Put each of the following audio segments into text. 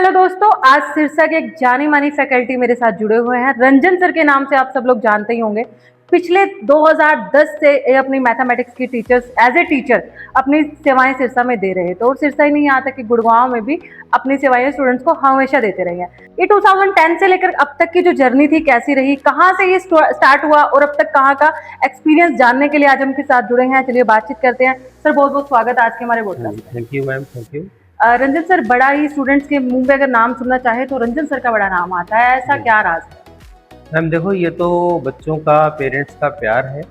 Hello दोस्तों, आज सिरसा के एक जानी मानी फैकल्टी मेरे साथ जुड़े हुए हैं। रंजन सर के नाम से आप सब लोग जानते ही होंगे। पिछले 2010 से ये अपनी मैथमेटिक्स की टीचर्स एज ए टीचर अपनी सेवाएं सिरसा में दे रहे हैं। तो और सिरसा ही नहीं, यहाँ तक कि गुड़गांव में भी अपनी सेवाएं स्टूडेंट्स को हमेशा देते रहे हैं। ये 2010 से लेकर अब तक की जो जर्नी थी कैसी रही, कहाँ से ये स्टार्ट हुआ और अब तक कहाँ का एक्सपीरियंस जानने के लिए आज हम उनके साथ जुड़े हैं। चलिए बातचीत करते हैं। सर बहुत बहुत स्वागत है आज के हमारे हाँ जी, पॉडकास्ट में। Thank you ma'am, thank you. Ranjan sir, बड़ा ही स्टूडेंट्स के मुंह पे अगर नाम सुनना चाहे तो रंजन सर का बड़ा नाम आता है, ऐसा जी क्या राज है? मैम, देखो ये तो बच्चों का, पेरेंट्स का प्यार है।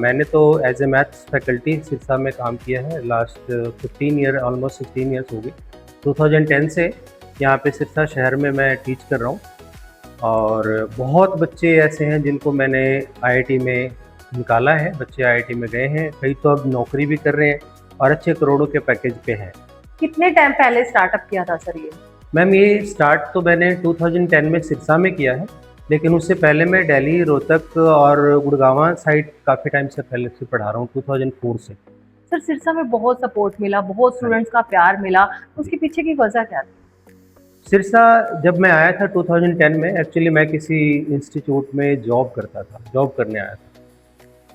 मैंने तो as a maths faculty Sirsa में काम किया है लास्ट 15 ईयर, ऑलमोस्ट 16 ईयर्स हो गए। 2010 से यहाँ पे सिरसा शहर में मैं टीच कर रहा हूँ और बहुत बच्चे ऐसे हैं जिनको मैंने आईआईटी में निकाला है। बच्चे आईआईटी में गए हैं, कई तो अब नौकरी भी कर रहे हैं और अच्छे करोड़ों के पैकेज पे हैं। कितने टाइम पहले स्टार्टअप किया था सर ये? मैम, ये स्टार्ट तो मैंने 2010 में सिरसा में किया है, लेकिन उससे पहले मैं दिल्ली, रोहतक और गुड़गांव साइड काफ़ी टाइम से पहले से पढ़ा रहा हूँ, 2004 से। सर सिरसा में बहुत सपोर्ट मिला, बहुत हाँ स्टूडेंट्स का प्यार मिला, तो जी। उसके पीछे की वजह क्या थी? सिरसा जब मैं आया था 2010 में, एक्चुअली मैं किसी इंस्टीट्यूट में जॉब करता था, जॉब करने आया था।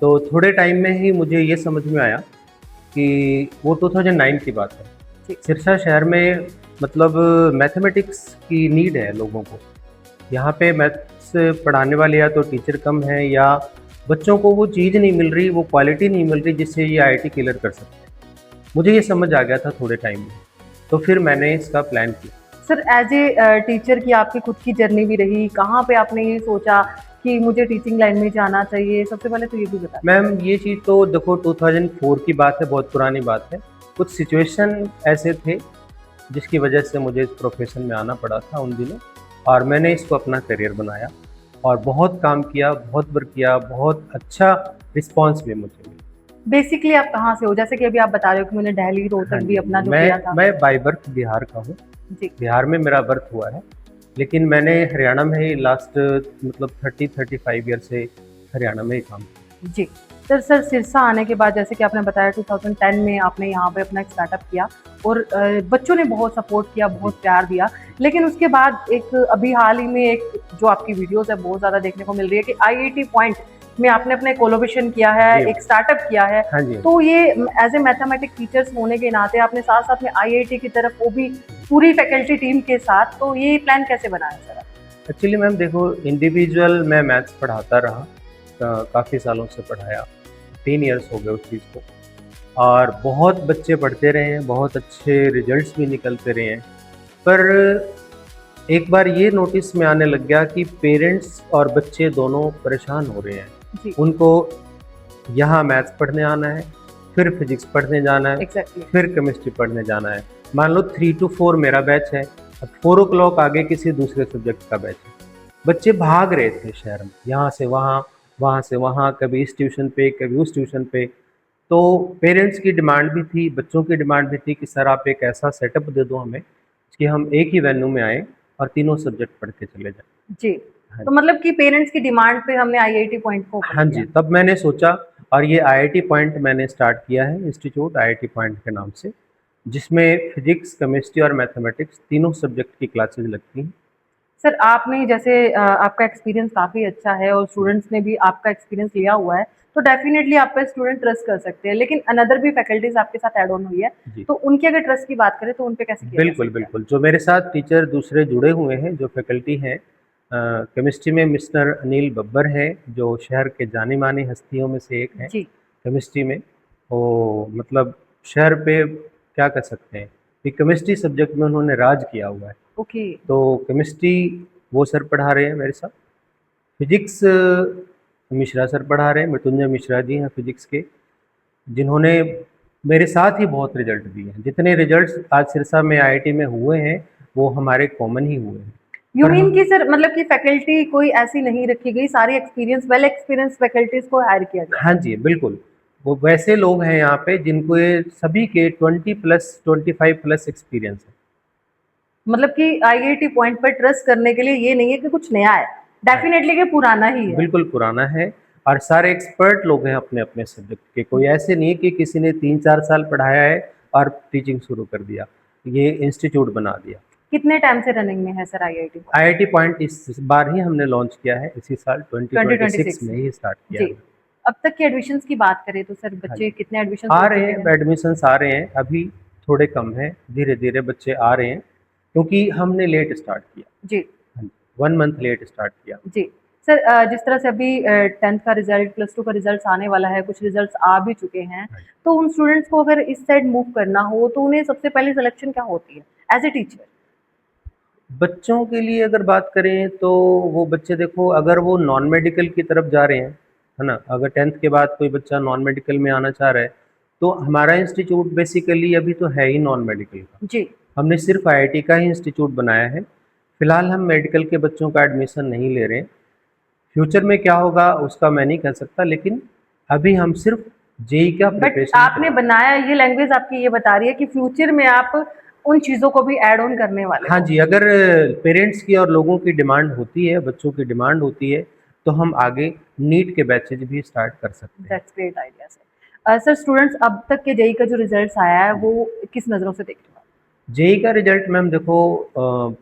तो थोड़े टाइम में ही मुझे ये समझ में आया कि वो 2009 की बात है। जी। सिरसा शहर में मतलब मैथमेटिक्स की नीड है लोगों को। यहाँ पे मैथ्स पढ़ाने वाले या तो टीचर कम हैं, या बच्चों को वो चीज़ नहीं मिल रही, वो क्वालिटी नहीं मिल रही जिससे ये आईआईटी क्लियर कर सकते हैं। मुझे ये समझ आ गया था थोड़े टाइम में, तो फिर मैंने इसका प्लान किया। सर एज ए टीचर की आपकी खुद की जर्नी भी रही, कहाँ पे आपने ये सोचा कि मुझे टीचिंग लाइन में जाना चाहिए? सबसे पहले तो ये भी बता। मैम, ये चीज़ तो देखो 2004 की बात है, बहुत पुरानी बात है। कुछ सिचुएशन ऐसे थे जिसकी वजह से मुझे इस प्रोफेशन में आना पड़ा था उन दिनों, और मैंने इसको अपना करियर बनाया और बहुत काम किया, बहुत वर्क किया, बहुत अच्छा रिस्पॉन्स भी मुझे मिला। बेसिकली आप कहाँ से हो? जैसे कि अभी आप बता रहे हो कि मैंने दिल्ली हाँ रोहतक भी जी, अपना जो किया था। मैं बाय बर्थ बिहार का हूँ। जी। बिहार में मेरा बर्थ हुआ है, लेकिन मैंने हरियाणा में ही लास्ट मतलब 30-35 ईयर से हरियाणा में ही काम किया। जी। सर सिरसा आने के बाद जैसे कि आपने बताया 2010 में आपने यहाँ पे अपना एक स्टार्टअप किया और बच्चों ने बहुत सपोर्ट किया, बहुत प्यार दिया। लेकिन उसके बाद एक अभी हाल ही में एक जो आपकी वीडियोज़ है बहुत ज़्यादा देखने को मिल रही है कि आईआईटी पॉइंट में आपने अपना कोलैबोरेशन किया है, जी। एक स्टार्टअप किया है। हाँ जी। तो ये एज़ ए मैथमेटिक्स टीचर्स होने के नाते आपने साथ-साथ में आईआईटी की तरफ, वो भी पूरी फैकल्टी टीम के साथ, तो ये प्लान कैसे बनाया सर? एक्चुअली मैम देखो, इंडिविजुअल मैं मैथ्स पढ़ाता रहा, काफ़ी सालों से पढ़ाया, 3 ईयर्स हो गए उस चीज़ को, और बहुत बच्चे पढ़ते रहे हैं, बहुत अच्छे रिजल्ट्स भी निकलते रहे हैं। पर एक बार ये नोटिस में आने लग गया कि पेरेंट्स और बच्चे दोनों परेशान हो रहे हैं। जी। उनको यहाँ मैथ्स पढ़ने आना है, फिर फिजिक्स पढ़ने जाना है, एग्ज़ैक्टली। फिर केमिस्ट्री पढ़ने जाना है। मान लो 3 to 4 मेरा बैच है, अब 4 o'clock आगे किसी दूसरे सब्जेक्ट का बैच है। बच्चे भाग रहे थे शहर में, यहाँ से वहाँ, वहाँ से वहाँ, कभी इस ट्यूशन पे, कभी उस ट्यूशन पे। तो पेरेंट्स की डिमांड भी थी, बच्चों की डिमांड भी थी कि सर आप एक ऐसा सेटअप दे दो हमें कि हम एक ही वेन्यू में आएँ और तीनों सब्जेक्ट पढ़ के चले जाएँ। जी। हाँ तो जी। मतलब कि पेरेंट्स की डिमांड पे हमने आईआईटी पॉइंट को ओपन हाँ किया। जी, तब मैंने सोचा, और ये आईआईटी पॉइंट मैंने स्टार्ट किया है, इंस्टीट्यूट आईआईटी पॉइंट के नाम से, जिसमें फिजिक्स, केमिस्ट्री और मैथमेटिक्स तीनों सब्जेक्ट की क्लासेस लगती हैं। सर आपने जैसे आपका एक्सपीरियंस काफ़ी अच्छा है और स्टूडेंट्स ने भी आपका एक्सपीरियंस लिया हुआ है, तो डेफिनिटली आप पे स्टूडेंट ट्रस्ट कर सकते हैं। लेकिन अनदर भी फैकल्टीज़ आपके साथ ऐड ऑन हुई है, जी, तो उनकी अगर ट्रस्ट की बात करें तो उन पे कैसे किया जा बिल्कुल, सकता है? बिल्कुल। जो मेरे साथ टीचर दूसरे जुड़े हुए हैं, जो फैकल्टी हैं, केमिस्ट्री में मिस्टर अनिल बब्बर हैं, जो शहर के जानी-मानी हस्तियों में से एक हैं। जी। केमिस्ट्री में वो मतलब शहर पे क्या कह सकते हैं कि केमिस्ट्री सब्जेक्ट में उन्होंने राज किया हुआ है। ओके। तो केमिस्ट्री वो सर पढ़ा रहे हैं मेरे साथ। फिजिक्स मिश्रा सर पढ़ा रहे हैं, मृत्युंजय मिश्रा जी हैं फिजिक्स के, जिन्होंने मेरे साथ ही बहुत रिजल्ट दिए हैं। जितने रिजल्ट्स आज सिरसा में आईआईटी में हुए हैं, वो हमारे कॉमन ही हुए हैं। यू पर मीन हम कि सर मतलब कि फैकल्टी कोई ऐसी नहीं रखी गई, सारी वेल एक्सपीरियंस फैकल्टीज़ को हायर किया गया है? हाँ जी, बिल्कुल। वो वैसे लोग हैं यहाँ पे जिनको ये सभी के 20 प्लस 25 प्लस एक्सपीरियंस है। मतलब कि आईआईटी पॉइंट पर ट्रस्ट करने के लिए ये नहीं है कि कुछ नया है, हाँ, डेफिनिटली कि पुराना ही है। बिल्कुल पुराना है, और सारे एक्सपर्ट लोग हैं अपने-अपने सब्जेक्ट के। कोई ऐसे नहीं है कि किसी ने 3-4 साल पढ़ाया है और टीचिंग शुरू कर दिया, ये इंस्टीट्यूट बना दिया। कितने टाइम से रनिंग में है सर आईआईटी आईआईटी पॉइंट इस बार ही हमने लॉन्च किया है, इसी साल 2026 2026 में ही स्टार्ट किया जी। है। अब तक के एडमिशंस की बात करें तो सर हाँ बच्चे जी, कितने एडमिशंस आ हो रहे चुके हैं हैं? एडमिशन्स आ रहे हैं, अभी थोड़े कम हैं, धीरे-धीरे बच्चे आ रहे हैं, क्योंकि हमने लेट स्टार्ट किया। जी, हाँ जी, 1 मंथ लेट स्टार्ट किया। जी। सर जिस तरह से अभी 10th का रिज़ल्ट, प्लस 2 का रिज़ल्ट्स आने वाला है, कुछ रिज़ल्ट्स आ भी चुके हैं, हाँ जी। तो उन स्टूडेंट्स को अगर इस साइड मूव करना हो, तो उन्हें सबसे पहले सिलेक्शन क्या होती है एज़ अ टीचर? बच्चों के लिए अगर बात करें तो वो बच्चे देखो, अगर वो नॉन मेडिकल की तरफ जा रहे हैं, है ना? अगर 10th के बाद कोई बच्चा नॉन मेडिकल में आना चाह रहा है, तो हमारा इंस्टीट्यूट बेसिकली अभी तो है ही नॉन मेडिकल का। जी, हमने सिर्फ आईआईटी का ही इंस्टीट्यूट बनाया है। फिलहाल हम मेडिकल के बच्चों का एडमिशन नहीं ले रहे हैं। फ्यूचर में क्या होगा उसका मैं नहीं कह सकता, लेकिन अभी हम सिर्फ जेई का बट प्रिपरेशन आपने करवा रहे हैं। बनाया, ये लैंग्वेज आपकी ये बता रही है कि फ्यूचर में आप उन चीज़ों को भी ऐड ऑन करने वाले हाँ हो। जी, अगर पेरेंट्स की और लोगों की डिमांड होती है, बच्चों की डिमांड होती है, तो हम आगे नीट के बैचेज़ भी स्टार्ट कर सकते हैं। That's great idea sir. Sir students अब तक के जेईई का जो रिज़ल्ट्स आया है, वो किस नज़रों से देख रहे हो? जेईई का रिजल्ट मैम देखो,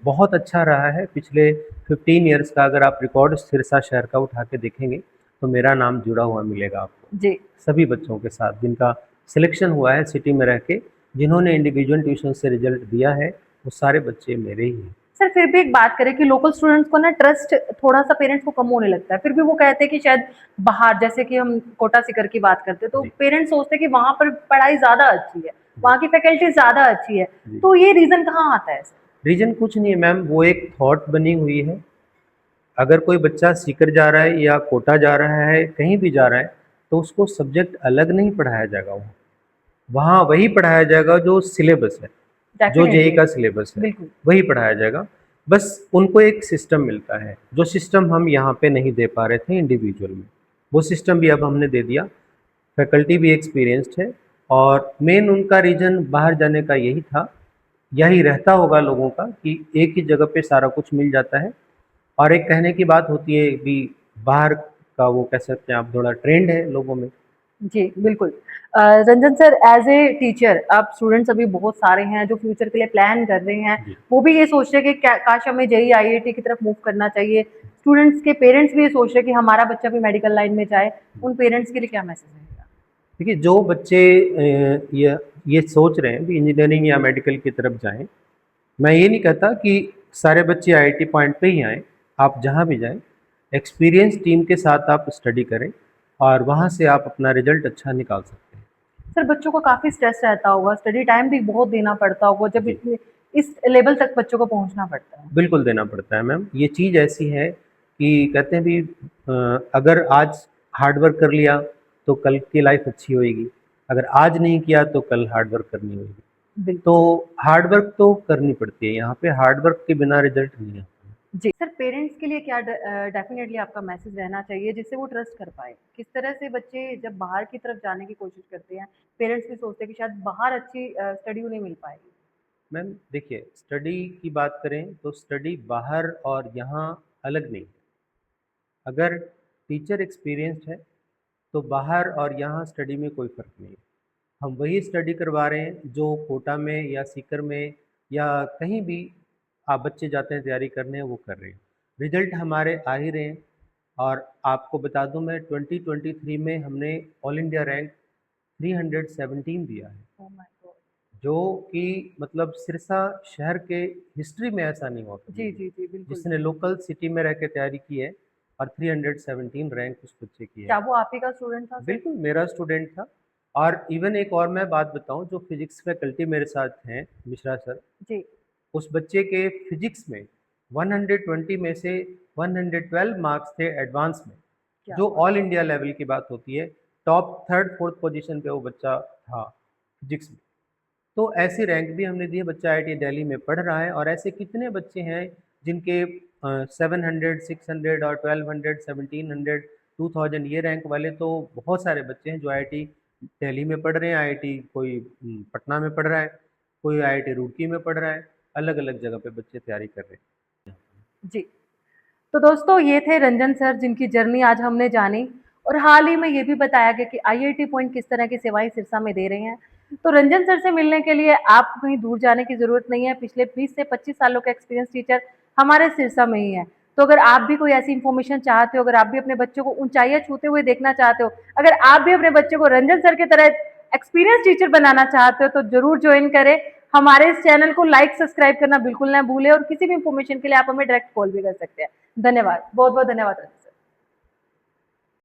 बहुत अच्छा रहा है। पिछले 15 इयर्स का अगर आप रिकॉर्ड सिरसा शहर का उठा के देखेंगे, तो मेरा नाम जुड़ा हुआ मिलेगा आपको। जी। सभी बच्चों के साथ जिनका सिलेक्शन हुआ है सिटी में रह के, जिन्होंने इंडिविजुअल ट्यूशन से रिजल्ट दिया है, वो सारे बच्चे मेरे ही हैं। सर फिर भी एक बात करें कि लोकल स्टूडेंट्स को ना ट्रस्ट थोड़ा-सा पेरेंट्स को कम होने लगता है। फिर भी वो कहते हैं कि शायद बाहर, जैसे कि हम कोटा सीकर की बात करते हैं, तो जी, पेरेंट्स सोचते हैं कि वहाँ पर पढ़ाई ज़्यादा अच्छी है, जी, वहाँ की फैकल्टी ज़्यादा अच्छी है। जी। तो ये रीज़न कहाँ आता है सर? रीज़न कुछ नहीं है मैम, वो एक थॉट बनी हुई है। अगर कोई बच्चा सीकर जा रहा है या कोटा जा रहा है, कहीं भी जा रहा है, तो उसको सब्जेक्ट अलग नहीं पढ़ाया जाएगा वहाँ। वहाँ वही पढ़ाया जाएगा जो सिलेबस है, जो जेईई डेफ़िनेटली, का सिलेबस है, बिल्कुल। वही पढ़ाया जाएगा। बस उनको एक सिस्टम मिलता है, जो सिस्टम हम यहाँ पे नहीं दे पा रहे थे इंडिविजुअल में, वो सिस्टम भी अब हमने दे दिया। फैकल्टी भी एक्सपीरियंस्ड है, और मेन उनका रीज़न बाहर जाने का यही था, यही रहता होगा लोगों का कि एक ही जगह पे सारा कुछ मिल जाता है। और एक कहने की बात होती है कि बाहर का, वो कह सकते हैं आप, थोड़ा ट्रेंड है लोगों में। जी, बिल्कुल। Ranjan sir as a teacher, अब स्टूडेंट्स अभी बहुत सारे हैं जो फ्यूचर के लिए प्लान कर रहे हैं। जी। वो भी ये सोच रहे हैं कि क्या काश हमें जेईई, आईआईटी की तरफ मूव करना चाहिए। स्टूडेंट्स के पेरेंट्स भी ये सोच रहे हैं कि हमारा बच्चा भी मेडिकल लाइन में जाए। उन पेरेंट्स के लिए क्या मैसेज रहेगा? देखिए, जो बच्चे ये सोच रहे हैं कि इंजीनियरिंग या मेडिकल की तरफ जाएँ, मैं ये नहीं कहता कि सारे बच्चे आईआईटी पॉइंट पे ही आएँ, आप जहाँ भी जाएँ, एक्सपीरियंस टीम के साथ आप स्टडी करें, और वहाँ से आप अपना रिज़ल्ट अच्छा निकाल सकते हैं। सर बच्चों को काफ़ी स्ट्रेस रहता होगा, स्टडी टाइम भी बहुत देना पड़ता होगा जब जी, इतने इस लेवल तक बच्चों को पहुँचना पड़ता है। बिल्कुल देना पड़ता है मैम। ये चीज़ ऐसी है कि कहते हैं भी, अगर आज हार्ड वर्क कर लिया, तो कल की लाइफ़ अच्छी होएगी। अगर आज नहीं किया, तो कल हार्ड वर्क करनी होगी। बिल्कुल तो सर। हार्ड वर्क तो करनी पड़ती है, यहाँ पे हार्ड वर्क के बिना रिज़ल्ट नहीं आता। जी, सर पेरेंट्स के लिए क्या डेफ़िनेटली आपका मैसेज रहना चाहिए जिससे वो ट्रस्ट कर पाएँ? किस तरह से बच्चे जब बाहर की तरफ जाने की कोशिश करते हैं, पेरेंट्स भी सोचते हैं कि शायद बाहर अच्छी स्टडी उन्हें मिल पाएगी। मैम देखिए, स्टडी की बात करें तो स्टडी बाहर और यहाँ अलग नहीं है। अगर टीचर एक्सपीरियंस्ड है, तो बाहर और यहाँ स्टडी में कोई फ़र्क नहीं है। हम वही स्टडी करवा रहे हैं जो कोटा में या सीकर में या कहीं भी आप बच्चे जाते हैं तैयारी करने, वो कर रहे हैं। रिज़ल्ट हमारे आ ही रहे हैं, और आपको बता दूं, मैं 2023 में हमने ऑल इंडिया रैंक 317 दिया है, ओह माय गॉड! जो कि मतलब सिरसा शहर के हिस्ट्री में ऐसा नहीं हुआ कभी जी, भी, जी, जी, बिल्कुल। जिसने लोकल सिटी में रह के तैयारी की है, और 317 रैंक उस बच्चे की क्या है। वो आप ही का स्टूडेंट था सर? बिल्कुल मेरा स्टूडेंट था। और इवन एक और मैं बात बताऊं, जो फिजिक्स फैकल्टी मेरे साथ हैं, मिश्रा सर, जी, उस बच्चे के फिजिक्स में 120 में से 112 मार्क्स थे एडवांस में, क्या जो बात! ऑल इंडिया लेवल की बात होती है। टॉप थर्ड फोर्थ पोजीशन पे वो बच्चा था फिजिक्स में। तो ऐसी रैंक भी हमने दी है। बच्चा आईआईटी दिल्ली में पढ़ रहा है, और ऐसे कितने बच्चे हैं जिनके 700 600 और 1200 1700 2000 ये रैंक वाले, तो बहुत सारे बच्चे हैं जो आईआईटी दिल्ली में पढ़ रहे हैं, आईआईटी कोई पटना में पढ़ रहा है, कोई आईआईटी रुड़की में पढ़ रहा है। अलग अलग जगह पे बच्चे तैयारी कर रहे हैं। जी। तो दोस्तों ये थे रंजन सर जिनकी जर्नी आज हमने जानी, और हाल ही में ये भी बताया गया कि आईआईटी पॉइंट किस तरह की सेवाएं सिरसा में दे रहे हैं। तो रंजन सर से मिलने के लिए आप कहीं दूर जाने की जरूरत नहीं है। पिछले 20 से 25 सालों का एक्सपीरियंस टीचर हमारे सिरसा में ही है। तो अगर आप भी कोई ऐसी इन्फॉर्मेशन चाहते हो, अगर आप भी अपने बच्चों को ऊंचाइयां छूते हुए देखना चाहते हो, अगर आप भी अपने बच्चों को रंजन सर की तरह एक्सपीरियंस टीचर बनाना चाहते हो, तो जरूर ज्वाइन करें। हमारे इस चैनल को लाइक सब्सक्राइब करना बिल्कुल ना भूलें, और किसी भी इन्फॉर्मेशन के लिए आप हमें डायरेक्ट कॉल भी कर सकते हैं। धन्यवाद, बहुत बहुत धन्यवाद।